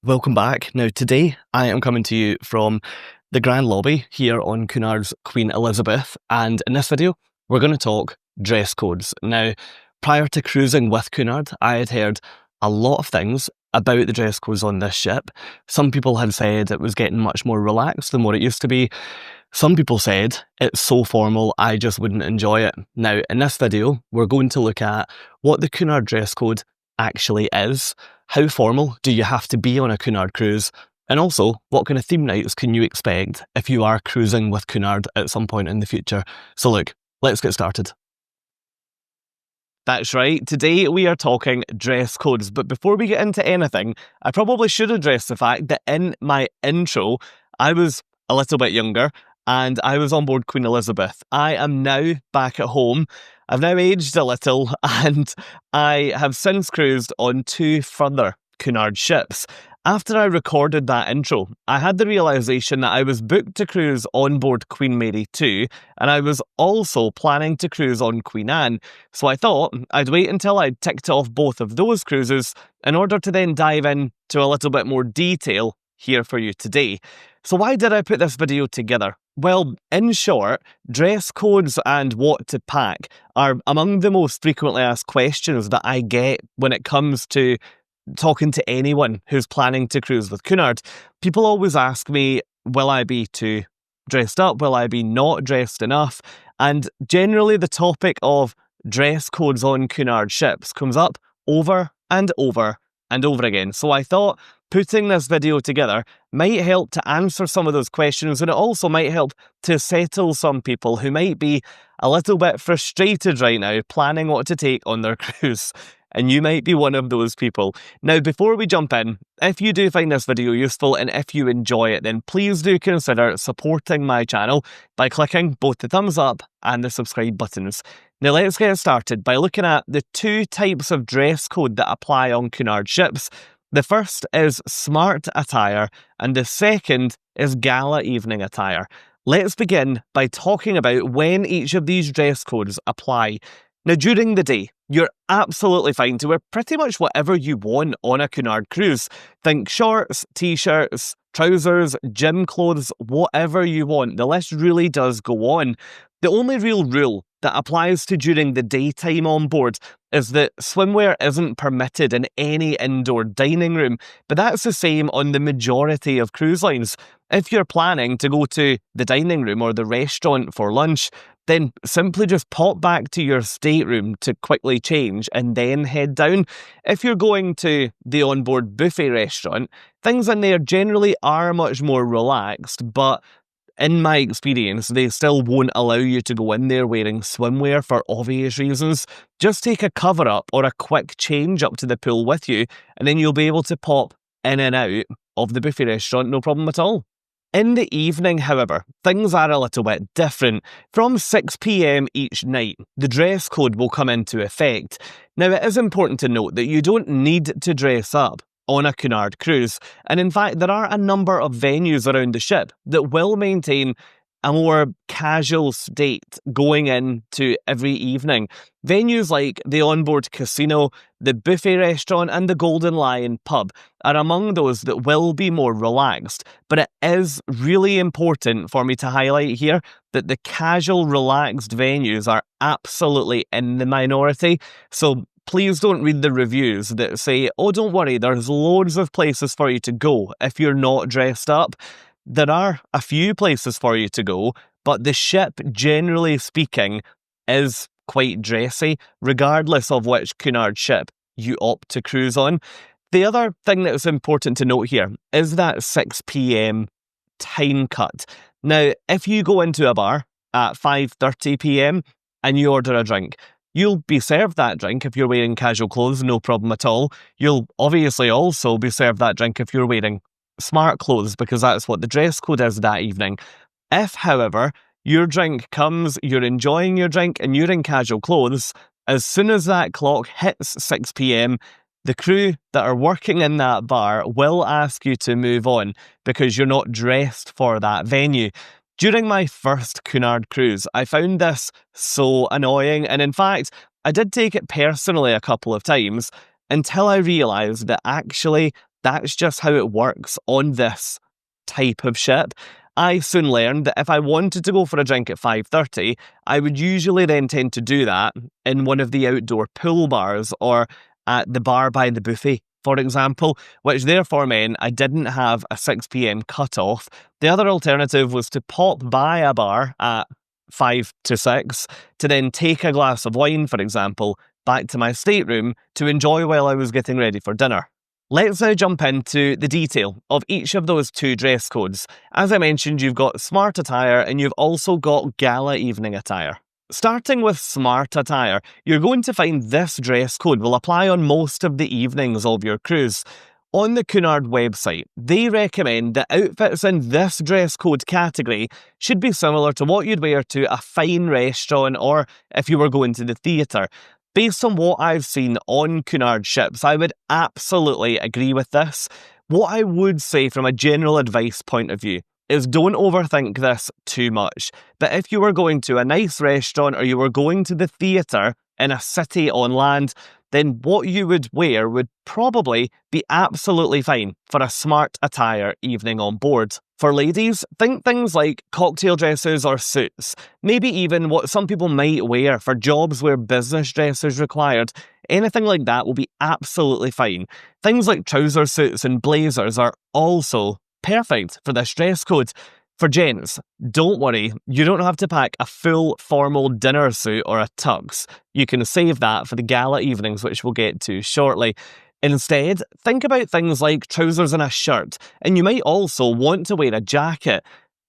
Welcome back. Now, today I am coming to you from the Grand Lobby here on Cunard's Queen Elizabeth, and in this video, we're going to talk dress codes. Now, prior to cruising with Cunard, I had heard a lot of things about the dress codes on this ship. Some people had said it was getting much more relaxed than what it used to be. Some people said it's so formal, I just wouldn't enjoy it. Now, in this video, we're going to look at what the Cunard dress code actually is. How formal do you have to be on a Cunard cruise? And also, what kind of theme nights can you expect if you are cruising with Cunard at some point in the future? So look, let's get started. That's right, today we are talking dress codes, but before we get into anything, I probably should address the fact that in my intro, I was a little bit younger and I was on board Queen Elizabeth. I am now back at home. I've now aged a little and I have since cruised on 2 further Cunard ships. After I recorded that intro, I had the realisation that I was booked to cruise on board Queen Mary 2 and I was also planning to cruise on Queen Anne, so I thought I'd wait until I'd ticked off both of those cruises in order to then dive into a little bit more detail here for you today. So why did I put this video together? Well, in short, dress codes and what to pack are among the most frequently asked questions that I get when it comes to talking to anyone who's planning to cruise with Cunard. People always ask me, will I be too dressed up? Will I be not dressed enough? And generally the topic of dress codes on Cunard ships comes up over and over and over again. So I thought putting this video together might help to answer some of those questions, and it also might help to settle some people who might be a little bit frustrated right now planning what to take on their cruise. And you might be one of those people. Now, before we jump in, if you do find this video useful and if you enjoy it, then please do consider supporting my channel by clicking both the thumbs up and the subscribe buttons. Now let's get started by looking at the 2 types of dress code that apply on Cunard ships. The first is smart attire and the second is gala evening attire. Let's begin by talking about when each of these dress codes apply. Now, during the day, you're absolutely fine to wear pretty much whatever you want on a Cunard cruise. Think shorts, t-shirts, trousers, gym clothes, whatever you want. The list really does go on. The only real rule that applies to during the daytime on board is that swimwear isn't permitted in any indoor dining room, but that's the same on the majority of cruise lines. If you're planning to go to the dining room or the restaurant for lunch, then simply just pop back to your stateroom to quickly change and then head down. If you're going to the onboard buffet restaurant, things in there generally are much more relaxed, but in my experience, they still won't allow you to go in there wearing swimwear for obvious reasons. Just take a cover up or a quick change up to the pool with you, and then you'll be able to pop in and out of the buffet restaurant, no problem at all. In the evening, however, things are a little bit different. From 6 PM each night, the dress code will come into effect. Now, it is important to note that you don't need to dress up on a Cunard cruise, and in fact there are a number of venues around the ship that will maintain a more casual state going into every evening. Venues like the onboard casino, the buffet restaurant and the Golden Lion pub are among those that will be more relaxed, but it is really important for me to highlight here that the casual relaxed venues are absolutely in the minority. So please don't read the reviews that say, oh, don't worry, there's loads of places for you to go if you're not dressed up. There are a few places for you to go, but the ship, generally speaking, is quite dressy, regardless of which Cunard ship you opt to cruise on. The other thing that's important to note here is that 6 PM time cut. Now, if you go into a bar at 5:30 PM and you order a drink, you'll be served that drink if you're wearing casual clothes, no problem at all. You'll obviously also be served that drink if you're wearing smart clothes, because that's what the dress code is that evening. If, however, your drink comes, you're enjoying your drink and you're in casual clothes, as soon as that clock hits 6 PM, the crew that are working in that bar will ask you to move on because you're not dressed for that venue. During my first Cunard cruise, I found this so annoying, and in fact, I did take it personally a couple of times until I realised that actually That's just how it works on this type of ship. I soon learned that if I wanted to go for a drink at 5:30, I would usually then tend to do that in one of the outdoor pool bars or at the bar by the buffet, for example, which therefore meant I didn't have a 6 p.m. cut-off. The other alternative was to pop by a bar at 5 to 6 to then take a glass of wine, for example, back to my stateroom to enjoy while I was getting ready for dinner. Let's now jump into the detail of each of those two dress codes. As I mentioned, you've got smart attire and you've also got gala evening attire. Starting with smart attire, you're going to find this dress code will apply on most of the evenings of your cruise. On the Cunard website, they recommend that outfits in this dress code category should be similar to what you'd wear to a fine restaurant or if you were going to the theatre. Based on what I've seen on Cunard ships, I would absolutely agree with this. What I would say from a general advice point of view is don't overthink this too much. But if you were going to a nice restaurant or you were going to the theatre in a city on land, then what you would wear would probably be absolutely fine for a smart attire evening on board. For ladies, think things like cocktail dresses or suits, maybe even what some people might wear for jobs where business dress is required. Anything like that will be absolutely fine. Things like trouser suits and blazers are also perfect for this dress code. For gents, don't worry, you don't have to pack a full formal dinner suit or a tux. You can save that for the gala evenings, which we'll get to shortly. Instead, think about things like trousers and a shirt, and you might also want to wear a jacket.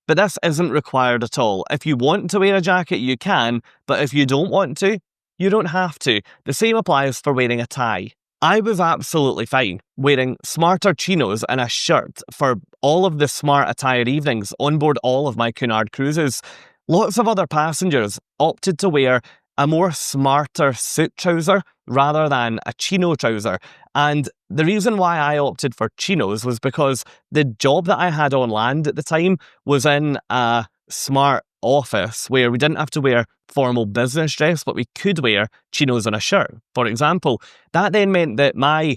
But this isn't required at all. If you want to wear a jacket, you can, but if you don't want to, you don't have to. The same applies for wearing a tie. I was absolutely fine wearing smarter chinos and a shirt for all of the smart attire evenings on board all of my Cunard cruises. Lots of other passengers opted to wear a more smarter suit trouser rather than a chino trouser. And the reason why I opted for chinos was because the job that I had on land at the time was in a smart office where we didn't have to wear formal business dress, but we could wear chinos and a shirt, for example. That then meant that my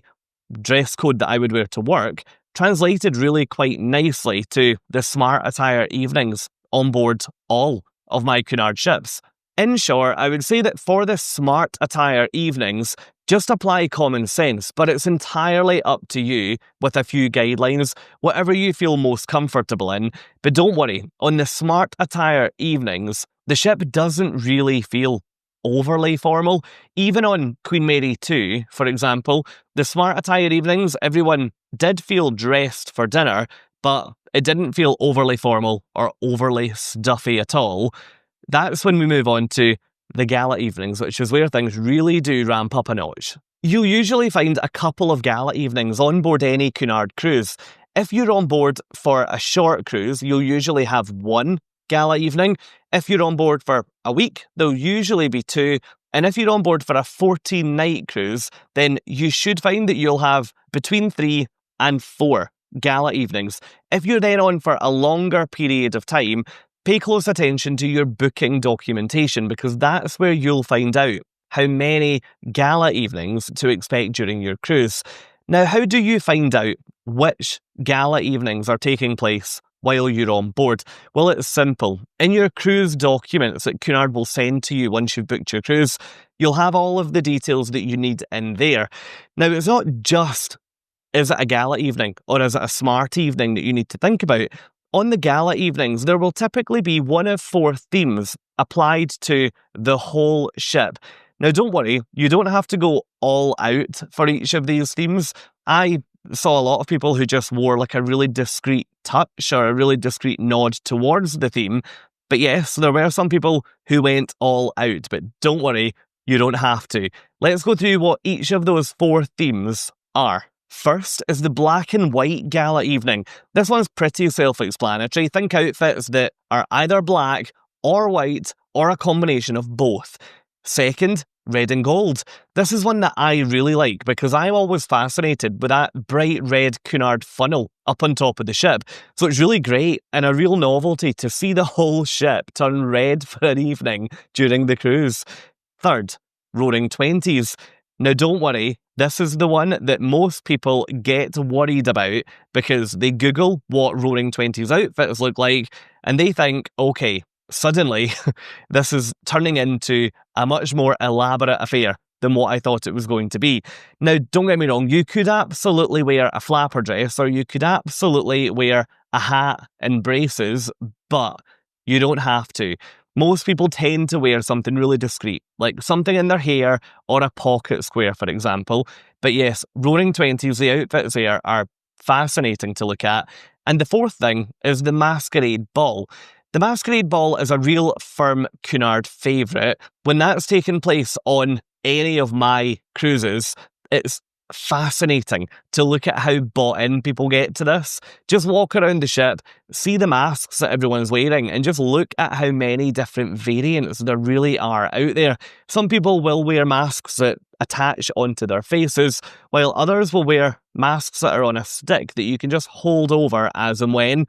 dress code that I would wear to work translated really quite nicely to the smart attire evenings on board all of my Cunard ships. In short, I would say that for the smart attire evenings, just apply common sense, but it's entirely up to you with a few guidelines, whatever you feel most comfortable in. But don't worry, on the smart attire evenings, the ship doesn't really feel overly formal. Even on Queen Mary 2, for example, the smart attire evenings, everyone did feel dressed for dinner, but it didn't feel overly formal or overly stuffy at all. That's when we move on to the gala evenings, which is where things really do ramp up a notch. You'll usually find a couple of gala evenings on board any Cunard cruise. If you're on board for a short cruise, you'll usually have one gala evening. If you're on board for a week, there'll usually be two. And if you're on board for a 14-night cruise, then you should find that you'll have between 3 and 4 gala evenings. If you're then on for a longer period of time, pay close attention to your booking documentation because that's where you'll find out how many gala evenings to expect during your cruise. Now, how do you find out which gala evenings are taking place while you're on board? Well, it's simple. In your cruise documents that Cunard will send to you once you've booked your cruise, you'll have all of the details that you need in there. Now, it's not just, is it a gala evening or is it a smart evening that you need to think about? On the gala evenings, there will typically be one of 4 themes applied to the whole ship. Now, don't worry, you don't have to go all out for each of these themes. I saw a lot of people who just wore like a really discreet touch or a really discreet nod towards the theme. But yes, there were some people who went all out, but don't worry, you don't have to. Let's go through what each of those 4 themes are. First is the black and white gala evening. This one's pretty self-explanatory. Think outfits that are either black or white or a combination of both. Second, red and gold. This is one that I really like because I'm always fascinated with that bright red Cunard funnel up on top of the ship. So it's really great and a real novelty to see the whole ship turn red for an evening during the cruise. Third, roaring 20s. Now, don't worry, this is the one that most people get worried about because they Google what Roaring Twenties outfits look like and they think, okay, suddenly this is turning into a much more elaborate affair than what I thought it was going to be. Now, don't get me wrong, you could absolutely wear a flapper dress or you could absolutely wear a hat and braces, but you don't have to. Most people tend to wear something really discreet, like something in their hair or a pocket square, for example. But yes, Roaring Twenties, the outfits there are fascinating to look at. And the fourth thing is the Masquerade Ball. The Masquerade Ball is a real firm Cunard favourite. When that's taken place on any of my cruises, it's fascinating to look at how bought in people get to this. Just walk around the ship, see the masks that everyone's wearing, and just look at how many different variants there really are out there. Some people will wear masks that attach onto their faces, while others will wear masks that are on a stick that you can just hold over as and when.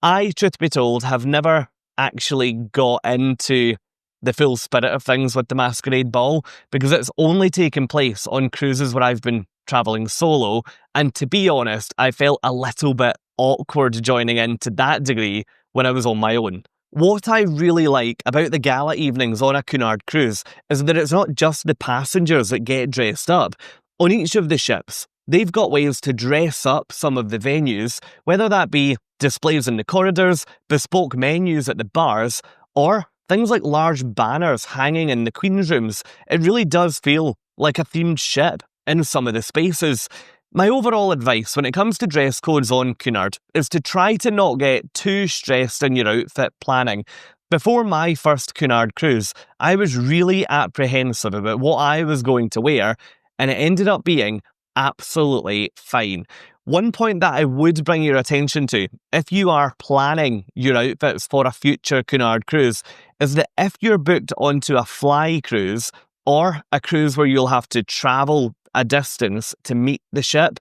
I, truth be told, have never actually got into the full spirit of things with the Masquerade Ball because it's only taken place on cruises where I've been travelling solo, and to be honest, I felt a little bit awkward joining in to that degree when I was on my own. What I really like about the gala evenings on a Cunard cruise is that it's not just the passengers that get dressed up. On each of the ships, they've got ways to dress up some of the venues, whether that be displays in the corridors, bespoke menus at the bars, or things like large banners hanging in the Queen's rooms. It really does feel like a themed ship in some of the spaces. My overall advice when it comes to dress codes on Cunard is to try to not get too stressed in your outfit planning. Before my first Cunard cruise, I was really apprehensive about what I was going to wear, and it ended up being absolutely fine. One point that I would bring your attention to, if you are planning your outfits for a future Cunard cruise, is that if you're booked onto a fly cruise or a cruise where you'll have to travel a distance to meet the ship,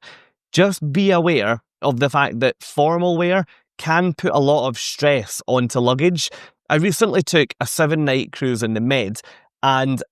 just be aware of the fact that formal wear can put a lot of stress onto luggage. I recently took a 7-night cruise in the Med, and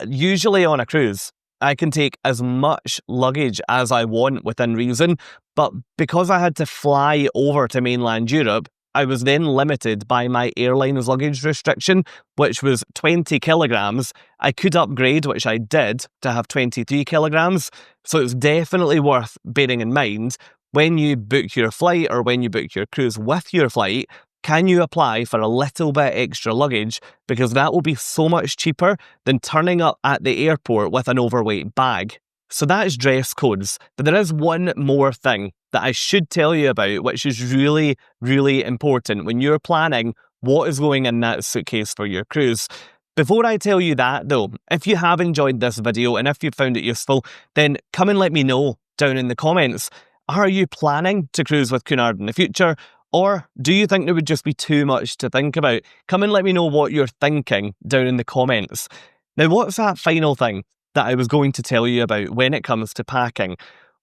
usually on a cruise, I can take as much luggage as I want within reason, but because I had to fly over to mainland Europe, I was then limited by my airline's luggage restriction, which was 20 kilograms. I could upgrade, which I did, to have 23 kilograms, so it's definitely worth bearing in mind when you book your flight or when you book your cruise with your flight. Can you apply for a little bit extra luggage, because that will be so much cheaper than turning up at the airport with an overweight bag. So that is dress codes, but there is one more thing that I should tell you about, which is really, really important when you're planning what is going in that suitcase for your cruise. Before I tell you that though, if you have enjoyed this video and if you found it useful, then come and let me know down in the comments. Are you planning to cruise with Cunard in the future? Or do you think there would just be too much to think about? Come and let me know what you're thinking down in the comments. Now, what's that final thing that I was going to tell you about when it comes to packing?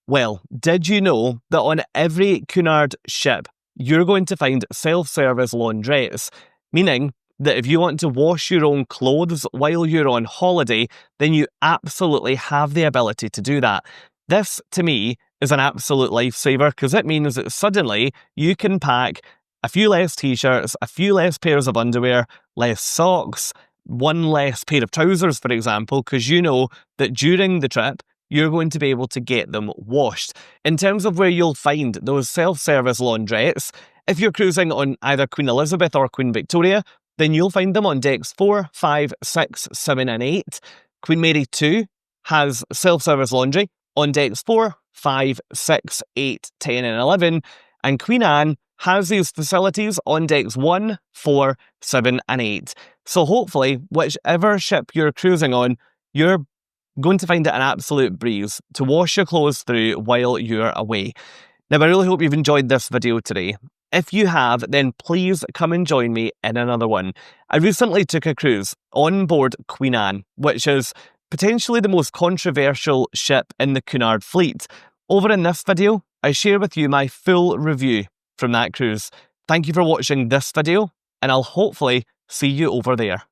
Well, did you know that on every Cunard ship, you're going to find self-service laundrettes, meaning that if you want to wash your own clothes while you're on holiday, then you absolutely have the ability to do that. This, to me, is an absolute lifesaver because it means that suddenly you can pack a few less t-shirts, a few less pairs of underwear, less socks, one less pair of trousers, for example, because you know that during the trip, you're going to be able to get them washed. In terms of where you'll find those self-service laundrettes, if you're cruising on either Queen Elizabeth or Queen Victoria, then you'll find them on decks 4, 5, 6, 7 and 8. Queen Mary 2 has self-service laundry on decks 4, 5, 6, 8, 10 and 11, and Queen Anne has these facilities on decks 1, 4, 7 and 8. So hopefully, whichever ship you're cruising on, you're going to find it an absolute breeze to wash your clothes through while you're away. Now, I really hope you've enjoyed this video today. If you have, then please come and join me in another one. I recently took a cruise on board Queen Anne, which is potentially the most controversial ship in the Cunard fleet. Over in this video, I share with you my full review from that cruise. Thank you for watching this video, and I'll hopefully see you over there.